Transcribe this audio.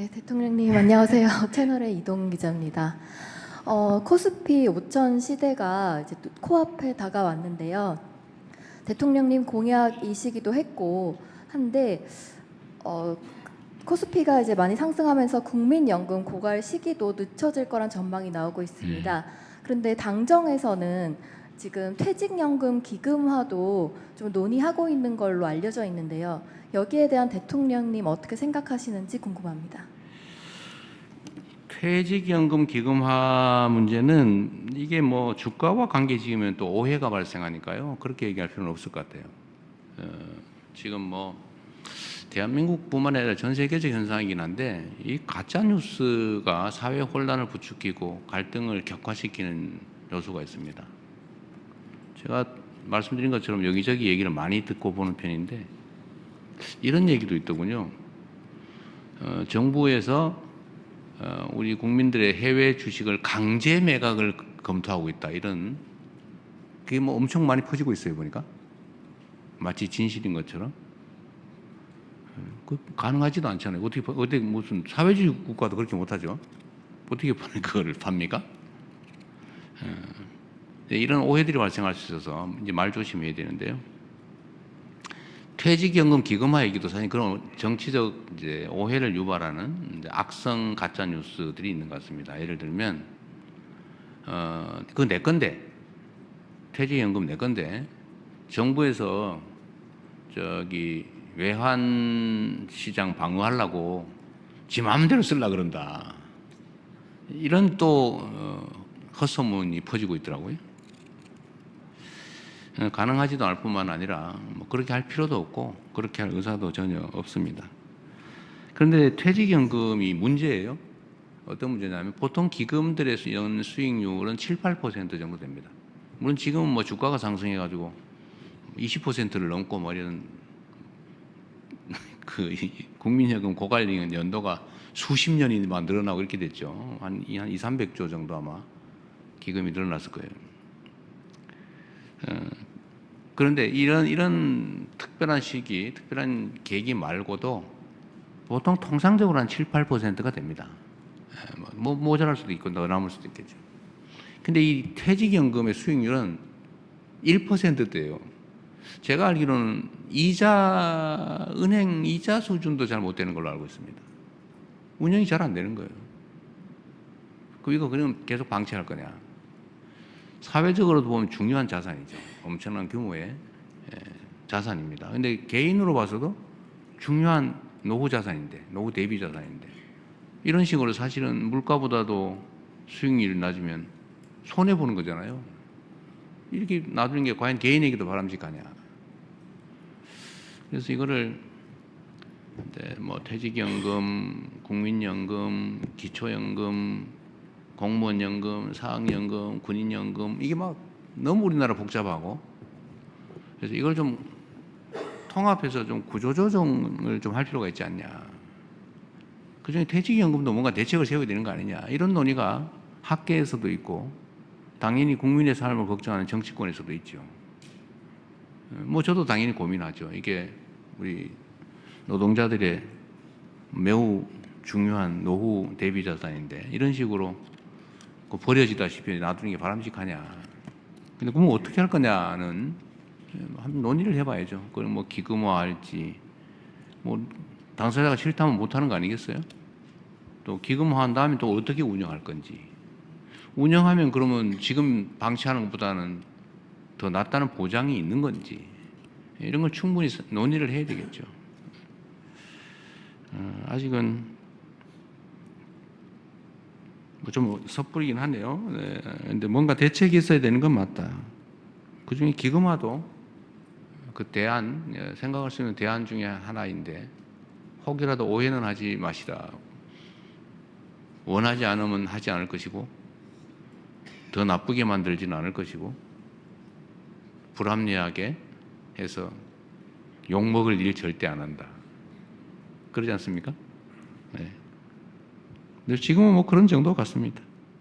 네, 대통령님 안녕하세요. 채널의 이동 기자입니다. 코스피 5천 시대가 이제 또 코앞에 다가왔는데요. 대통령님 공약이시기도 했고 한데 코스피가 이제 많이 상승하면서 국민연금 고갈 시기도 늦춰질 거란 전망이 나오고 있습니다. 그런데 당정에서는 지금 퇴직연금 기금화도 좀 논의하고 있는 걸로 알려져 있는데요. 여기에 대한 대통령님 어떻게 생각하시는지 궁금합니다. 퇴직연금 기금화 문제는 이게 뭐 주가와 관계 지으면 또 오해가 발생하니까요. 그렇게 얘기할 필요는 없을 것 같아요. 지금 뭐 대한민국뿐만 아니라 전 세계적 현상이긴 한데 이 가짜 뉴스가 사회 혼란을 부추기고 갈등을 격화시키는 요소가 있습니다. 제가 말씀드린 것처럼 여기저기 얘기를 많이 듣고 보는 편인데 이런 얘기도 있더군요. 정부에서 우리 국민들의 해외 주식을 강제 매각을 검토하고 있다. 이런 그게 뭐 엄청 많이 퍼지고 있어요. 보니까 마치 진실인 것처럼. 그 가능하지도 않잖아요. 어떻게 무슨 사회주의 국가도 그렇게 못하죠. 어떻게 그거를 팝니까? 이런 오해들이 발생할 수 있어서 이제 말 조심해야 되는데요. 퇴직연금 기금화 얘기도 사실 그런 정치적 이제 오해를 유발하는 이제 악성 가짜 뉴스들이 있는 것 같습니다. 예를 들면 그거 내 건데 퇴직연금 내 건데 정부에서 저기 외환 시장 방어하려고 지 마음대로 쓰려고 그런다. 이런 또 헛소문이 퍼지고 있더라고요. 가능하지도 않을 뿐만 아니라 뭐 그렇게 할 필요도 없고 그렇게 할 의사도 전혀 없습니다. 그런데 퇴직연금이 문제예요. 어떤 문제냐면 보통 기금들의 연 수익률은 7, 8% 정도 됩니다. 물론 지금은 뭐 주가가 상승해가지고 20%를 넘고 뭐 이런 그 국민연금 고갈링은 연도가 수십 년이만 늘어나고 이렇게 됐죠. 한 300조 정도 아마 기금이 늘어났을 거예요. 그런데 이런 특별한 시기, 특별한 계기 말고도 보통 통상적으로 한 7, 8%가 됩니다. 뭐 모자랄 수도 있고 더 남을 수도 있겠죠. 근데 이 퇴직연금의 수익률은 1%대예요. 제가 알기로는 은행 이자 수준도 잘 못 되는 걸로 알고 있습니다. 운영이 잘 안 되는 거예요. 이거 그럼 계속 방치할 거냐? 사회적으로도 보면 중요한 자산이죠. 엄청난 규모의 자산입니다. 근데 개인으로 봐서도 중요한 노후 자산인데, 노후 대비 자산인데, 이런 식으로 사실은 물가보다도 수익률이 낮으면 손해보는 거잖아요. 이렇게 놔두는 게 과연 개인에게도 바람직하냐. 그래서 이거를 뭐 퇴직연금, 국민연금, 기초연금, 공무원연금, 사학연금, 군인연금 이게 막 너무 우리나라 복잡하고 그래서 이걸 좀 통합해서 좀 구조조정을 좀 할 필요가 있지 않냐. 그중에 퇴직연금도 뭔가 대책을 세워야 되는 거 아니냐. 이런 논의가 학계에서도 있고 당연히 국민의 삶을 걱정하는 정치권에서도 있죠. 뭐 저도 당연히 고민하죠. 이게 우리 노동자들의 매우 중요한 노후 대비 자산인데 이런 식으로 버려지다시피 놔두는 게 바람직하냐. 근데 그럼 어떻게 할 거냐는 한번 논의를 해봐야죠. 그럼 뭐 기금화할지, 뭐 당사자가 싫다면 못하는 거 아니겠어요? 또 기금화한 다음에 또 어떻게 운영할 건지. 운영하면 그러면 지금 방치하는 것보다는 더 낫다는 보장이 있는 건지 이런 걸 충분히 논의를 해야 되겠죠. 아직은 좀 섣부르긴 하네요. 근데 뭔가 대책이 있어야 되는 건 맞다. 그 중에 기금화도 그 생각할 수 있는 대안 중에 하나인데 혹이라도 오해는 하지 마시라. 원하지 않으면 하지 않을 것이고 더 나쁘게 만들지는 않을 것이고 불합리하게 해서 욕먹을 일 절대 안 한다. 그러지 않습니까? 네. 근데 지금은 뭐 그런 정도 같습니다.